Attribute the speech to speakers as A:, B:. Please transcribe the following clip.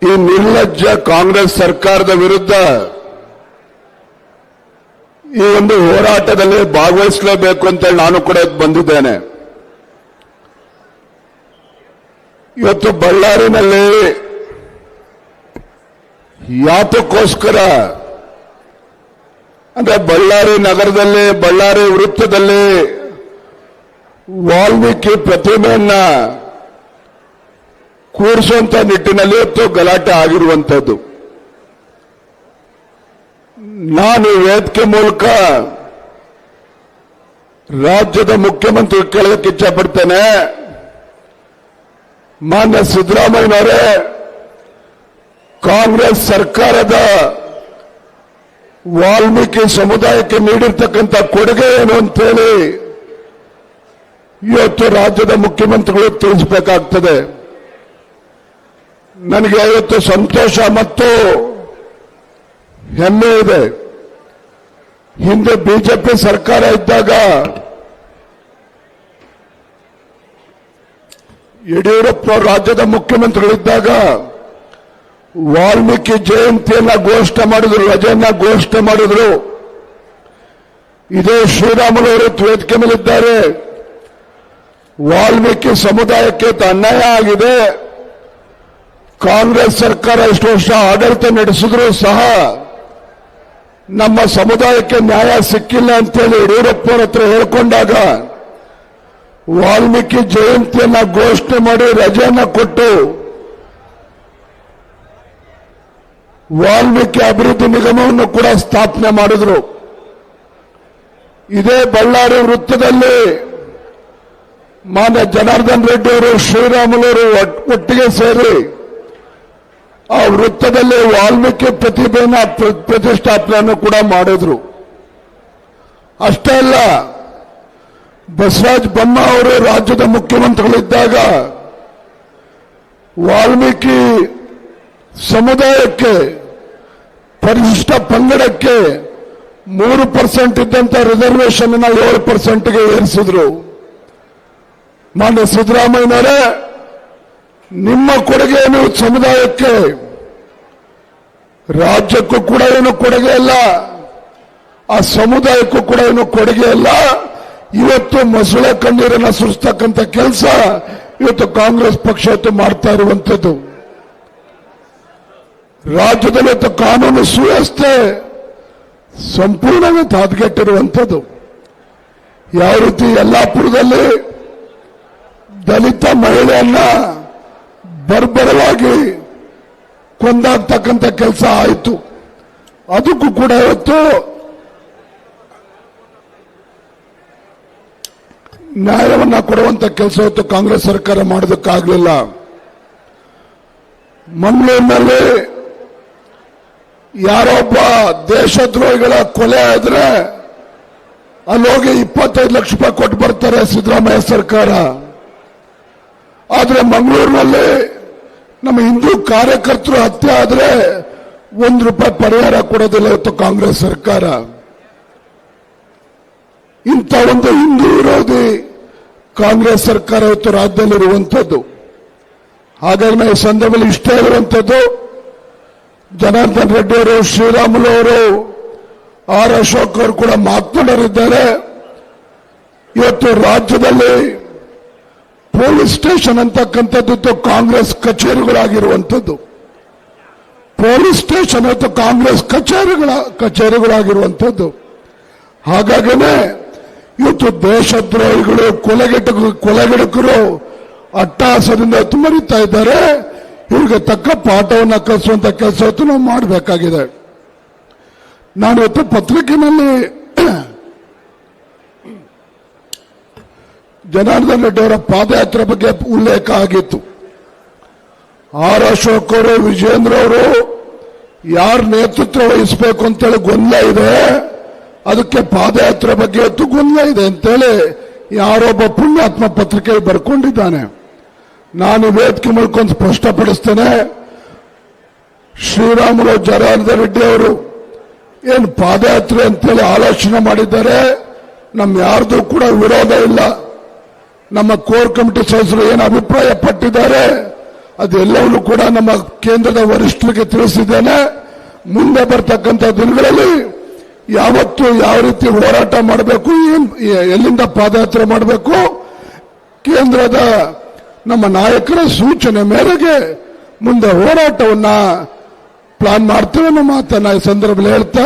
A: ಈ ನಿರ್ಲಜ್ಜ ಕಾಂಗ್ರೆಸ್ ಸರ್ಕಾರದ ವಿರುದ್ಧ ಈ ಒಂದು ಹೋರಾಟದಲ್ಲಿ ಭಾಗವಹಿಸಲೇಬೇಕು ಅಂತೇಳಿ ನಾನು ಕೂಡ ಬಂದಿದ್ದೇನೆ. ಇವತ್ತು ಬಳ್ಳಾರಿನಲ್ಲಿ ಯಾತಕ್ಕೋಸ್ಕರ ಅಂದ್ರೆ ಬಳ್ಳಾರಿ ನಗರದಲ್ಲಿ ಬಳ್ಳಾರಿ ವೃತ್ತದಲ್ಲಿ ವಾಲ್ಮೀಕಿ ಪ್ರತಿಮೆಯನ್ನ ಕೂರಿಸುವಂತ ನಿಟ್ಟಿನಲ್ಲಿ ಇವತ್ತು ಗಲಾಟೆ ಆಗಿರುವಂತದ್ದು. ನಾನು ವೇದಿಕೆ ಮೂಲಕ ರಾಜ್ಯದ ಮುಖ್ಯಮಂತ್ರಿ ಕೇಳೋದಕ್ಕೆ ಇಚ್ಛಪಡ್ತೇನೆ. ಮಾನ್ಯ ಸಿದ್ದರಾಮಯ್ಯನವರೇ, ಕಾಂಗ್ರೆಸ್ ಸರ್ಕಾರದ ವಾಲ್ಮೀಕಿ ಸಮುದಾಯಕ್ಕೆ ನೀಡಿರ್ತಕ್ಕಂಥ ಕೊಡುಗೆ ಏನು ಅಂತೇಳಿ ಇವತ್ತು ರಾಜ್ಯದ ಮುಖ್ಯಮಂತ್ರಿಗಳು ತಿಳಿಸಬೇಕಾಗ್ತದೆ. ನನಗೆ ಇವತ್ತು ಸಂತೋಷ ಮತ್ತು ಹೆಮ್ಮೆ ಇದೆ. ಹಿಂದೆ ಬಿಜೆಪಿ ಸರ್ಕಾರ ಇದ್ದಾಗ ಯಡಿಯೂರಪ್ಪ ರಾಜ್ಯದ ಮುಖ್ಯಮಂತ್ರಿಗಳಿದ್ದಾಗ ವಾಲ್ಮೀಕಿ ಜಯಂತಿಯನ್ನ ಘೋಷಣೆ ಮಾಡಿದ್ರು, ರಜೆಯನ್ನ ಘೋಷಣೆ ಮಾಡಿದ್ರು. ಇದೇ ಶ್ರೀರಾಮುಲವರು ವೇದಿಕೆ ಮೇಲಿದ್ದಾರೆ. ವಾಲ್ಮೀಕಿ ಸಮುದಾಯಕ್ಕೆ ಅನ್ಯಾಯ ಆಗಿದೆ, ಕಾಂಗ್ರೆಸ್ ಸರ್ಕಾರ ಇಷ್ಟು ವರ್ಷ ಆಡಳಿತ ನಡೆಸಿದ್ರು ಸಹ ನಮ್ಮ ಸಮುದಾಯಕ್ಕೆ ನ್ಯಾಯ ಸಿಕ್ಕಿಲ್ಲ ಅಂತೇಳಿ ಯಡಿಯೂರಪ್ಪನವರ ಹತ್ರ ಹೇಳ್ಕೊಂಡಾಗ ವಾಲ್ಮೀಕಿ ಜಯಂತಿಯನ್ನ ಘೋಷಣೆ ಮಾಡಿ ರಜೆಯನ್ನ ಕೊಟ್ಟು ವಾಲ್ಮೀಕಿ ಅಭಿವೃದ್ಧಿ ನಿಗಮವನ್ನು ಕೂಡ ಸ್ಥಾಪನೆ ಮಾಡಿದ್ರು. ಇದೇ ಬಳ್ಳಾರಿ ವೃತ್ತದಲ್ಲಿ ಮಾನ್ಯ ಜನಾರ್ದನ್ ರೆಡ್ಡಿ ಅವರು, ಶ್ರೀರಾಮುಲವರು ಒಟ್ಟಿಗೆ ಸೇರಿ ಆ ವೃತ್ತದಲ್ಲಿ ವಾಲ್ಮೀಕಿ ಪ್ರತಿಭೆಯನ್ನು ಪ್ರತಿಷ್ಠಾಪನೆಯನ್ನು ಕೂಡ ಮಾಡಿದ್ರು. ಅಷ್ಟೇ ಅಲ್ಲ, ಬಸವರಾಜ ಬೊಮ್ಮಾಯಿ ಅವರು ರಾಜ್ಯದ ಮುಖ್ಯಮಂತ್ರಿಗಳಿದ್ದಾಗ ವಾಲ್ಮೀಕಿ ಸಮುದಾಯಕ್ಕೆ ಪರಿಶಿಷ್ಟ ಪಂಗಡಕ್ಕೆ 3% ಇದ್ದಂತ ರಿಸರ್ವೇಶನ್ 7%ಗೆ ಏರಿಸಿದ್ರು. ಮಾನ್ಯ ಸಿದ್ದರಾಮಯ್ಯನವರೇ, ನಿಮ್ಮ ಕೊಡುಗೆ ಏನು ಸಮುದಾಯಕ್ಕೆ? ರಾಜ್ಯಕ್ಕೂ ಕೂಡ ಏನು ಕೊಡುಗೆ ಇಲ್ಲ, ಆ ಸಮುದಾಯಕ್ಕೂ ಕೂಡ ಏನು ಕೊಡುಗೆ ಇಲ್ಲ. ಇವತ್ತು ಮೊಸಳೆ ಕಣ್ಣೀರನ್ನು ಸುರಿಸ್ತಕ್ಕಂಥ ಕೆಲಸ ಇವತ್ತು ಕಾಂಗ್ರೆಸ್ ಪಕ್ಷ ಮಾಡ್ತಾ ಇರುವಂಥದ್ದು. ರಾಜ್ಯದಲ್ಲಿ ಇವತ್ತು ಕಾನೂನು ಸುವ್ಯವಸ್ಥೆ ಸಂಪೂರ್ಣವಾಗಿ ಹದಗೆಟ್ಟಿರುವಂಥದ್ದು. ಯಾವ ರೀತಿ ಯಲ್ಲಾಪುರದಲ್ಲಿ ದಲಿತ ಮಹಿಳೆಯನ್ನ ಬರ್ಬರವಾಗಿ ಕೊಂದಾಗ್ತಕ್ಕಂಥ ಕೆಲಸ ಆಯಿತು, ಅದಕ್ಕೂ ಕೂಡ ಇವತ್ತು ನ್ಯಾಯವನ್ನ ಕೊಡುವಂತ ಕೆಲಸ ಇವತ್ತು ಕಾಂಗ್ರೆಸ್ ಸರ್ಕಾರ ಮಾಡೋದಕ್ಕಾಗಲಿಲ್ಲ. ಮಂಗಳೂರಿನಲ್ಲಿ ಯಾರೊಬ್ಬ ದೇಶದ್ರೋಹಿಗಳ ಕೊಲೆ ಆದ್ರೆ ಅಲ್ಲೋಗಿ 25 ಲಕ್ಷ ರೂಪಾಯಿ ಕೊಟ್ಟು ಬರ್ತಾರೆ ಸಿದ್ದರಾಮಯ್ಯ ಸರ್ಕಾರ. ಆದ್ರೆ ಮಂಗಳೂರಿನಲ್ಲಿ ನಮ್ಮ ಹಿಂದೂ ಕಾರ್ಯಕರ್ತರು ಹತ್ಯೆ ಆದ್ರೆ ₹1 ಪರಿಹಾರ ಕೊಡೋದಿಲ್ಲ ಇವತ್ತು ಕಾಂಗ್ರೆಸ್ ಸರ್ಕಾರ. ಇಂಥ ಒಂದು ಹಿಂದೂ ವಿರೋಧಿ ಕಾಂಗ್ರೆಸ್ ಸರ್ಕಾರ ಇವತ್ತು ರಾಜ್ಯದಲ್ಲಿರುವಂಥದ್ದು. ಹಾಗಾಗಿ ನಾವು ಈ ಸಂದರ್ಭದಲ್ಲಿ ಇಷ್ಟೇ ಇರುವಂಥದ್ದು, ಜನಾರ್ದನ್ ರೆಡ್ಡಿ ಅವರು, ಶ್ರೀರಾಮುಲು ಅವರು, ಆರ್ ಅಶೋಕ್ ಅವರು ಕೂಡ ಮಾತನಾಡಲಿದ್ದಾರೆ. ಇವತ್ತು ರಾಜ್ಯದಲ್ಲಿ ಪೊಲೀಸ್ ಸ್ಟೇಷನ್ ಅಂತಕ್ಕಂಥದ್ದು ಕಾಂಗ್ರೆಸ್ ಕಚೇರಿಗಳಾಗಿರುವಂಥದ್ದು. ಪೊಲೀಸ್ ಸ್ಟೇಷನ್ ಮತ್ತು ಕಾಂಗ್ರೆಸ್ ಕಚೇರಿಗಳಾಗಿರುವಂಥದ್ದು. ಹಾಗಾಗಿನೇ ಇವತ್ತು ದೇಶದ್ರೋಹಿಗಳು, ಕೊಲೆಗಡಕರು ಅಟ್ಟಹಾಸದಿಂದ ಮರಿತಾ ಇದ್ದಾರೆ. ಇವ್ರಿಗೆ ತಕ್ಕ ಪಾಠವನ್ನು ಕಲಿಸುವಂತ ಕೆಲಸ ನಾವು ಮಾಡಬೇಕಾಗಿದೆ. ನಾನು ಇವತ್ತು ಪತ್ರಿಕೆಯಲ್ಲಿ ಜನಾರ್ದನ್ ರೆಡ್ಡಿ ಅವರ ಪಾದಯಾತ್ರೆ ಬಗ್ಗೆ ಉಲ್ಲೇಖ ಆಗಿತ್ತು. ಆರ್ ಅಶೋಕ್ ಅವರು, ವಿಜೇಂದ್ರ ಅವರು ಯಾರು ನೇತೃತ್ವ ವಹಿಸಬೇಕು ಅಂತೇಳಿ ಗೊಂದಲ ಇದೆ, ಅದಕ್ಕೆ ಪಾದಯಾತ್ರೆ ಬಗ್ಗೆ ಇವತ್ತು ಗೊಂದಲ ಇದೆ ಅಂತೇಳಿ ಯಾರೊಬ್ಬ ಪುಣ್ಯಾತ್ಮ ಪತ್ರಿಕೆ ಬರ್ಕೊಂಡಿದ್ದಾನೆ. ನಾನು ವೇದಿಕೆ ಮೂಲಕ ಸ್ಪಷ್ಟಪಡಿಸ್ತೇನೆ, ಶ್ರೀರಾಮುಲು, ಜನಾರ್ದನ್ ರೆಡ್ಡಿ ಅವರು ಏನು ಪಾದಯಾತ್ರೆ ಅಂತೇಳಿ ಆಲೋಚನೆ ಮಾಡಿದ್ದಾರೆ. ನಮ್ಮ ಯಾರ್ದು ಕೂಡ ವಿರೋಧ ಇಲ್ಲ. ನಮ್ಮ ಕೋರ್ ಕಮಿಟಿ ಸದಸ್ಯರು ಏನು ಅಭಿಪ್ರಾಯ ಪಟ್ಟಿದ್ದಾರೆ ಅದೆಲ್ಲವನ್ನೂ ಕೂಡ ನಮ್ಮ ಕೇಂದ್ರದ ವರಿಷ್ಠರಿಗೆ ತಿಳಿಸಿದ್ದೇನೆ. ಮುಂದೆ ಬರ್ತಕ್ಕಂಥ ದಿನಗಳಲ್ಲಿ ಯಾವತ್ತು ಯಾವ ರೀತಿ ಹೋರಾಟ ಮಾಡಬೇಕು, ಎಲ್ಲಿಂದ ಪಾದಯಾತ್ರೆ ಮಾಡಬೇಕು, ಕೇಂದ್ರದ ನಮ್ಮ ನಾಯಕರ ಸೂಚನೆ ಮೇರೆಗೆ ಮುಂದೆ ಹೋರಾಟವನ್ನ ಪ್ಲಾನ್ ಮಾಡ್ತೇವೆ ಅನ್ನೋ ಮಾತನ್ನ ಈ ಸಂದರ್ಭದಲ್ಲಿ ಹೇಳ್ತಾ